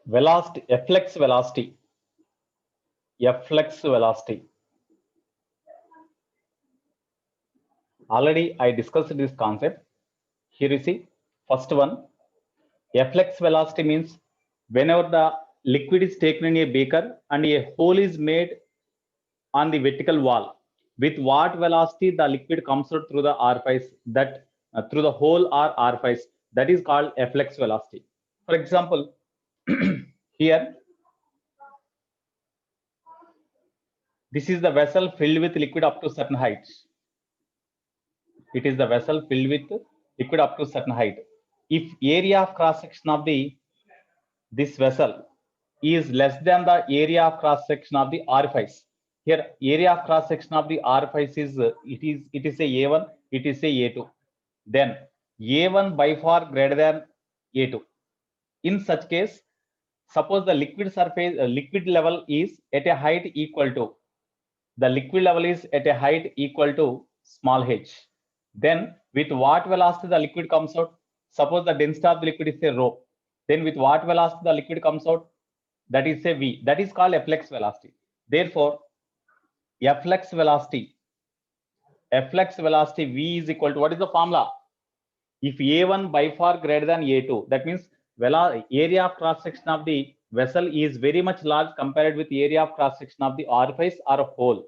velocity, flux velocity, flux velocity. Already I discussed this concept. Here you see, first one, flux velocity means whenever the liquid is taken in a beaker and a hole is made on the vertical wall, with what velocity the liquid comes out through the orifice, that through the hole or orifice, that is called flux velocity. For example, here, this is the vessel filled with liquid up to certain height. It is the vessel filled with liquid up to certain height. If area of cross section of this vessel is less than the area of cross section of the orifice, here area of cross section of the orifice is it is a A1, it is a A2. Then A1 by far greater than A2. In such case, suppose the liquid surface liquid level is at a height equal to the liquid level is at a height equal to small h. Then with what velocity the liquid comes out? Suppose the density of the liquid is a rho. Then with what velocity the liquid comes out? That is a v. That is called flux velocity. Therefore, flux velocity v is equal to, what is the formula? If A1 by far greater than A2, that means area of cross section of the vessel is very much large compared with area of cross section of the orifice or a hole.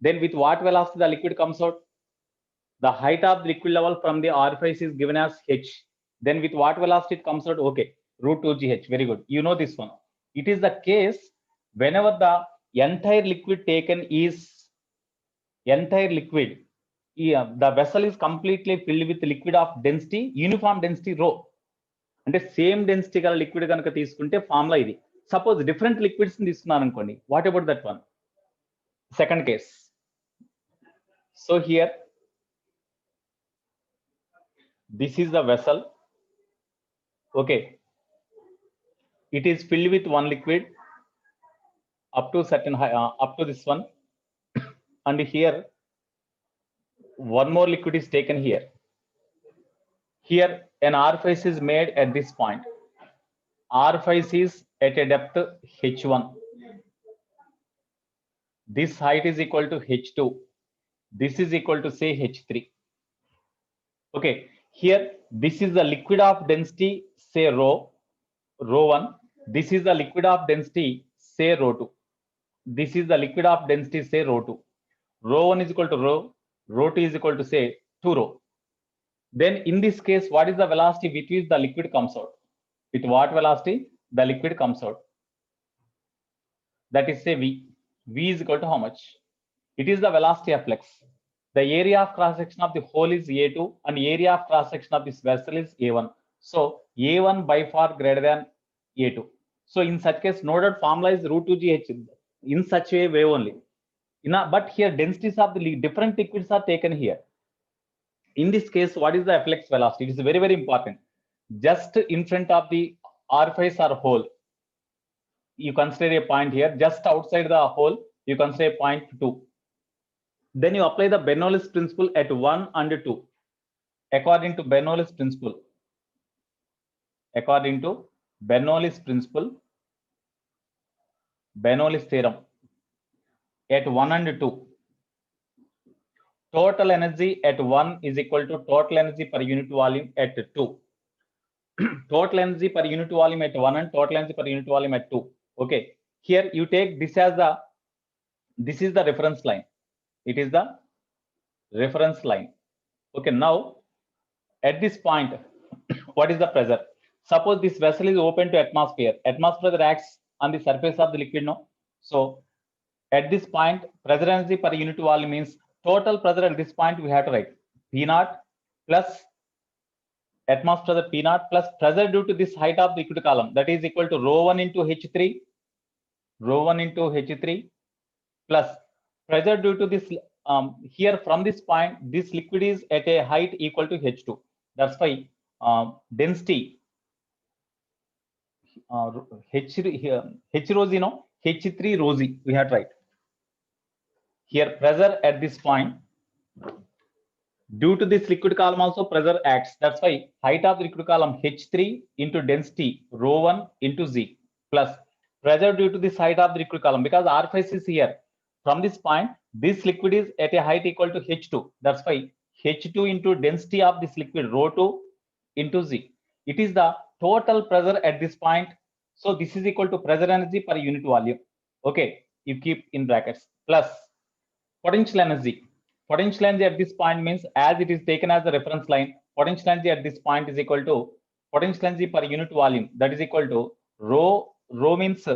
Then with what velocity the liquid comes out? The height of the liquid level from the orifice is given as h. Then with what velocity it comes out? Okay, root 2gh. Very good. You know this one. It is the case whenever the entire liquid taken is the vessel is completely filled with liquid of density, uniform density rho. అంటే same density గల liquid కనుక తీసుకుంటే formula ఇది. Suppose different liquids తీసుకున్నాను అనుకోండి, what about that one? Second case. So here this is the vessel. Okay, it is filled with one liquid up to certain high, up to this one, and here one more liquid is taken here. Here an orifice is made at this point. Orifice is at a depth h1. This height is equal to h2. This is equal to say h3. Okay, here this is the liquid of density say rho 1. This is the liquid of density say rho 2. This is the liquid of density say rho 2. Rho 1 is equal to rho 2 is equal to say 2 rho. Then in this case, what is the velocity with which the liquid comes out? With what velocity the liquid comes out? That is say v. V is equal to how much? It is the velocity of flux. The area of cross section of the hole is A2 and area of cross section of this vessel is A1. So A1 by far greater than A2. So in such case, noded formula is root 2gh. In such a way only. But here densities of the different liquids are taken here. In this case, what is the flux velocity? It is very, very important. Just in front of the orifice or hole, you consider a point here. Just outside the hole, you consider a point 2. Then you apply the Bernoulli's principle at 1 and 2. According to Bernoulli's principle, Bernoulli's theorem, at 1 and 2, total energy at 1 is equal to total energy per unit volume at 2. Total energy per unit volume at 1 and total energy per unit volume at 2. Okay, here you take this as this is the reference line. It is the reference line. Okay, now at this point, what is the pressure? Suppose this vessel is open to atmosphere. Atmosphere acts on the surface of the liquid, no? So at this point, pressure energy per unit volume means total pressure at this point we have to write P0 plus atmosphere P0 plus pressure due to this height of the liquid column, that is equal to rho 1 into H3 plus pressure due to this here from this point, this liquid is at a height equal to H2. That's why density H rho z, no, H3 rho z we have to write. Here pressure at this point, due to this liquid column also pressure acts. That's why height of the liquid column H3 into density rho 1 into z. plus pressure due to the height of the liquid column, because R5 is here. From this point, this liquid is at a height equal to H2. That's why H2 into density of this liquid, rho 2 into Z. It is the total pressure at this point. So this is equal to pressure energy per unit volume. Okay, you keep in brackets, plus potential energy. Potential energy at this point means, as it is taken as the reference line, potential energy at this point is equal to potential energy per unit volume. That is equal to rho. Rho means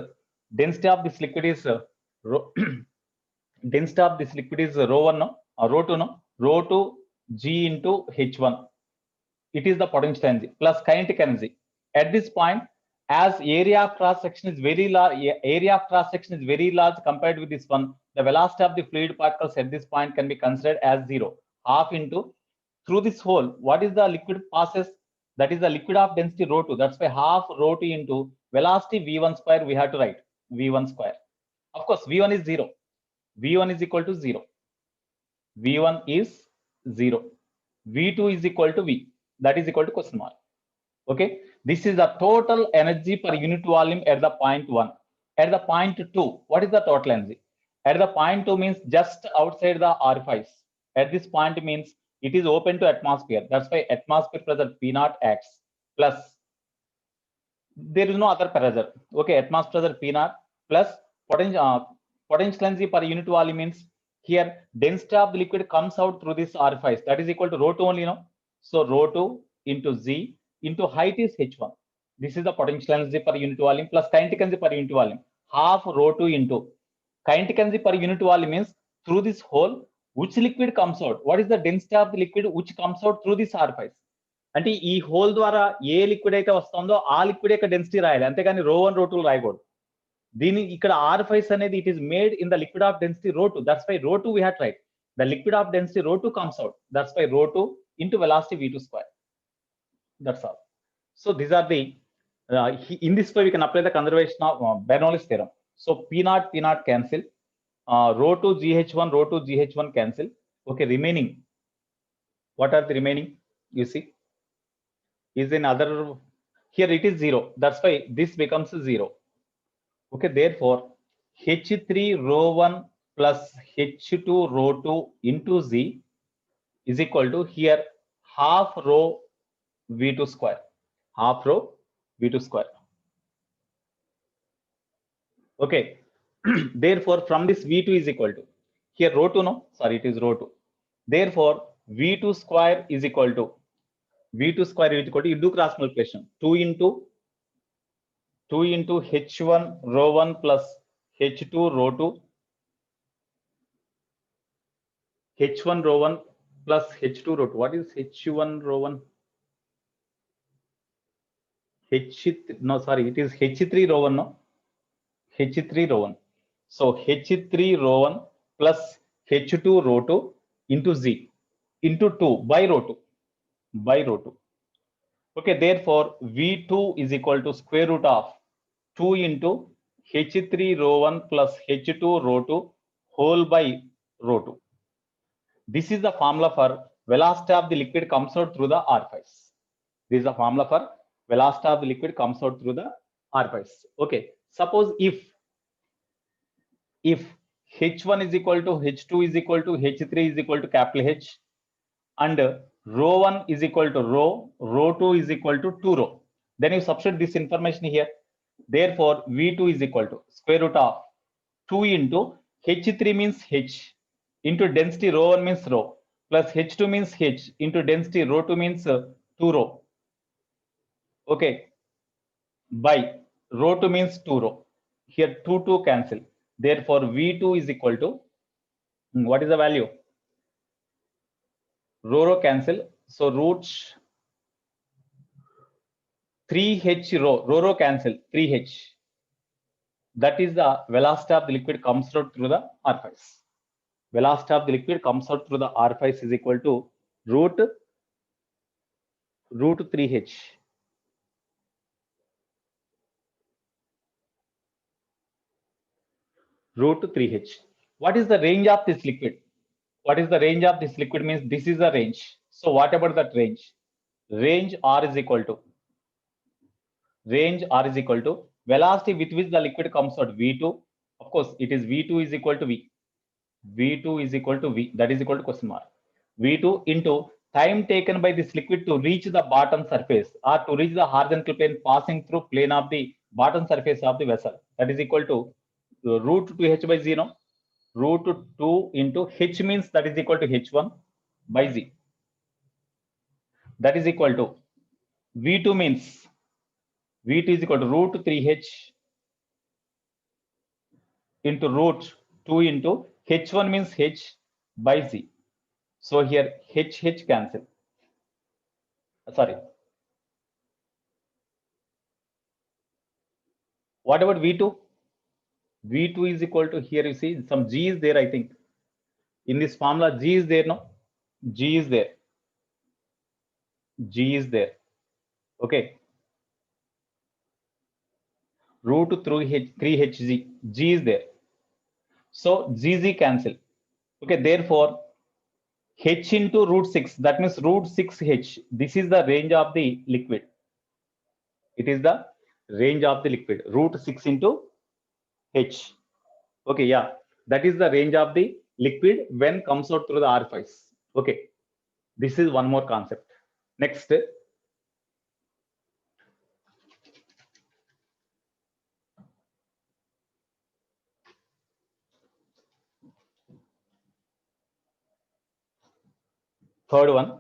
density of this liquid is rho. Density of this liquid is rho 1, no? Or rho 2, no? Rho 2 G into H1. It is the potential energy plus kinetic energy. At this point, as area of cross section is very large, compared with this one, the velocity of the fluid particles at this point can be considered as 0. Half into through this hole, what is the liquid passes? That is the liquid of density rho 2. That's why half rho 2 into velocity v1 square. We have to write v1 square. Of course, v1 is 0. v1 is equal to 0. v1 is 0. v2 is equal to v. That is equal to question mark. Okay, this is the total energy per unit volume at the point 1. At the point 2, what is the total energy? At the point 2 means just outside the R5. At this point means it is open to atmosphere. That's why atmosphere pressure P0 acts, plus there is no other pressure. Okay, atmosphere pressure P0 plus potential energy per unit volume means here density of the liquid comes out through this R5. That is equal to rho 2 only, no? So rho 2 into Z into height is H1. This is the potential energy per unit volume plus kinetic energy per unit volume. Half rho 2 into kinetic energy per unit volume means through this hole, which liquid comes out? What is the density of the liquid which comes out through this R5? అంటే ఈ whole ద్వారా ఏ liquid అయితే వస్తుందో ఆ liquid యొక్క density రాయాలి, అంతేగాని రో 1 రో 2 రాయకూడదు. దీని ఇక్కడ R5 అనేది it is made in the liquid of density rho 2. That's why రో 2 we have tried. The liquid of density rho 2 comes out. That's why rho 2 into velocity v2 square. That's all. So these are the in this way we can apply the conservation of Bernoulli's theorem. So P0 cancel, rho 2 GH1 rho 2 GH1 cancel. Okay, remaining, what are the remaining? You see, is in other, here it is 0. That's why this becomes 0. Okay, therefore H3 rho 1 plus H2 rho 2 into Z is equal to here half rho V2 square. Half rho V2 square. Okay. Therefore, from this V2 is equal to here rho 2, no? Sorry, it is rho 2. Therefore, V2 square is equal to you do cross multiplication. 2 into H1 rho 1 plus H2 rho 2. H1 rho 1 plus H2 rho 2. What is H1 rho 1? No, sorry, it is H3 rho 1, no? H3 rho 1. So H3 rho 1 plus H2 rho 2 into Z into 2 by rho 2. Okay, therefore V2 is equal to square root of 2 into H3 rho 1 plus H2 rho 2 whole by rho 2. This is the formula for velocity of the liquid comes out through the R5s. This is the formula for velocity of the liquid comes out through the R5s. Okay, suppose if H1 is equal to H2 is equal to H3 is equal to capital H, and rho 1 is equal to rho 2 is equal to 2 rho, then you substitute this information here. Therefore V2 is equal to square root of 2 into H3 means H into density rho 1 means rho plus H2 means H into density rho 2 means 2 rho. Okay, by rho 2 means 2 rho. Here 2 cancel. Therefore V2 is equal to what is the value? Rho cancel. So roots 3H rho cancel 3H. That is the velocity of the liquid comes out through the R5s. Velocity of the liquid comes out through the R5s is equal to root 3H. Root 3H. What is the range of this liquid? What is the range of this liquid means this is the range. So what about that range? Range R is equal to velocity with which the liquid comes out, V2. Of course, it is V2 is equal to V. V2 is equal to V. That is equal to question mark. V2 into time taken by this liquid to reach the bottom surface or to reach the horizontal plane passing through plane of the bottom surface of the vessel. That is equal to root 2h by 0. Root 2 into h means that is equal to h1 by z. That is equal to V2 means V2 is equal to root 3h into root 2 into h1 means h by z. So here h cancel. Sorry. What about V2? V2 is equal to, here you see some G is there, I think. In this formula, G is there, no? G is there. G is there. Okay. Root through 3hg. G is there. So GZ cancel. Okay, therefore h into root 6, that means root 6h. This is the range of the liquid. It is the range of the liquid. Root 6 into h. Okay, yeah, that is the range of the liquid when comes out through the orifice. Okay, this is one more concept. Next, third one.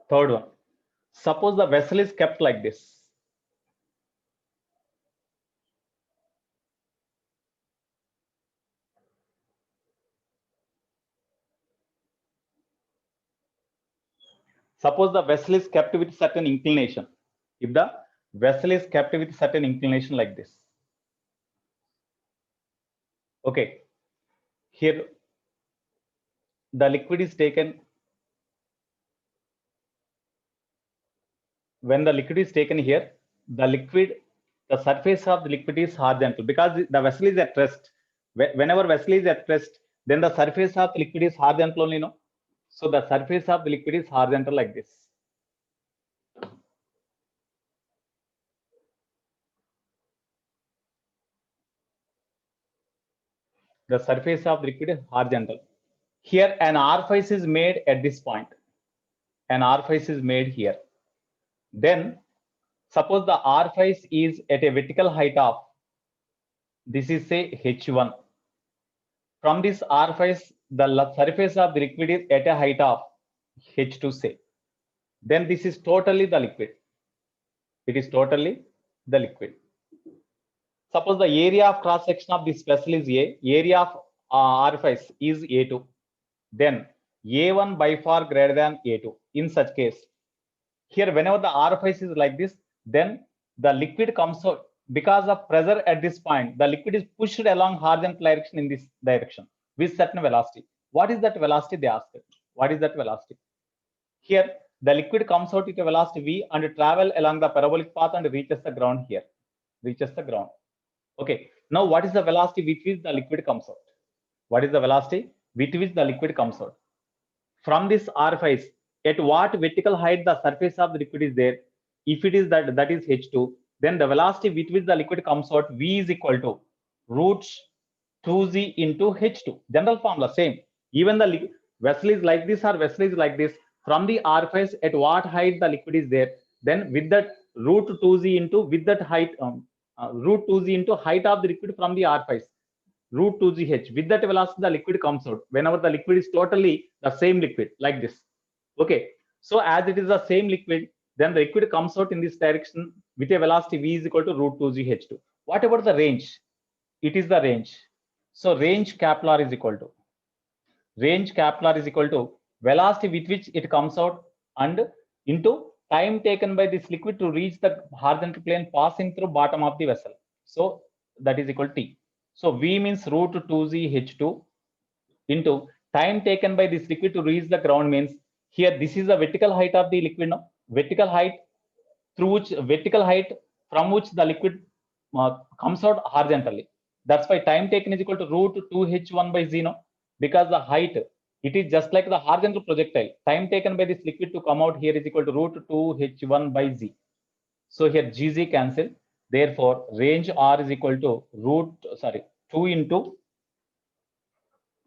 Third one. Suppose the vessel is kept like this. Suppose the vessel is kept with certain inclination. If the vessel is kept with certain inclination like this. Okay. Here, the liquid is taken. When the liquid is taken here, the surface of the liquid is horizontal because the vessel is at rest. Whenever vessel is at rest, then the surface of the liquid is horizontal only, no? So the surface of the liquid is horizontal like this. The surface of the liquid is horizontal. Here an orifice is made at this point. An orifice is made here. Then suppose the orifice is at a vertical height of, this is say h1. From this orifice, the surface of the liquid is at a height of h2 say. Then this is totally the liquid. It is totally the liquid. Suppose the area of cross section of this vessel is A, area of orifice is A2. Then A1 by far greater than A2. In such case, here whenever the orifice is like this, then the liquid comes out because of pressure at this point. The liquid is pushed along horizontal direction in this direction with certain velocity. What is that velocity? They asked. What is that velocity? Here the liquid comes out with a velocity v and travel along the parabolic path and reaches the ground here. Reaches the ground. Okay. Now what is the velocity with which the liquid comes out? What is the velocity with which the liquid comes out? From this orifice, at what vertical height the surface of the liquid is there? If it is that is h2, then the velocity with which the liquid comes out, v is equal to root 2z into h2. General formula same. Even the vessel is like this or vessel is like this. From the orifice, at what height the liquid is there, then with that root 2z into with that height root 2z into height of the liquid from the orifice, root 2gh. With that velocity, the liquid comes out. Whenever the liquid is totally the same liquid like this. Okay. So as it is the same liquid, then the liquid comes out in this direction with a velocity v is equal to root 2gh2. What about the range? It is the range. So range capital R is equal to velocity with which it comes out and into time taken by this liquid to reach the horizontal plane passing through bottom of the vessel. So that is equal to T. So V means root 2gh2 into time taken by this liquid to reach the ground means here this is the vertical height of the liquid, no? Vertical height from which the liquid comes out horizontally. That's why time taken is equal to root 2h1 by z, no? Because the height It is just like the horizontal projectile. Time taken by this liquid to come out here is equal to root 2 h1 by z. So here gz cancel. Therefore, range r is equal to 2 into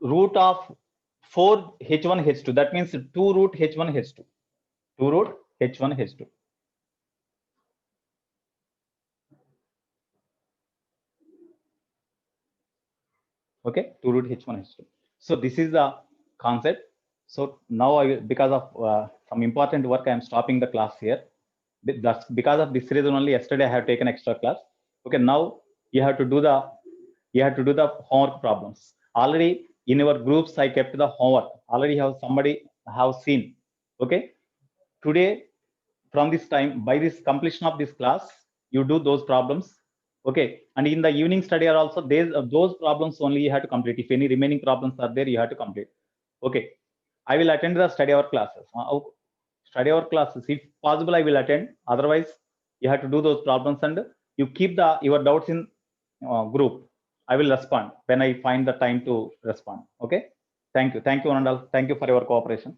root of 4 h1 h2. That means 2 root h1 h2. 2 root h1 h2. Okay, 2 root h1 h2. So this is the concept. So now because of some important work, I am stopping the class here. That's because of this reason only. Yesterday I have taken extra class. Okay, now you have to do the homework problems. Already in your groups I kept the homework. Already have somebody have seen. Okay, today from this time, by this completion of this class, you do those problems. Okay, and in the evening study are also those problems only you have to complete. If any remaining problems are there, you have to complete. Okay, I will attend the study hour classes. Study hour classes, if possible, I will attend. Otherwise, you have to do those problems and you keep your doubts in group. I will respond when I find the time to respond. Okay, thank you, Anandal. Thank you for your cooperation.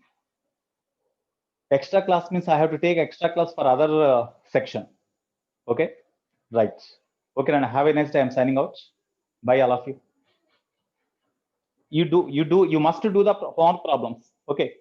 Extra class means I have to take extra class for other section. Okay, right. Okay, and have a nice day. I'm signing out. Bye, all of you. You must do the homework problems. Okay.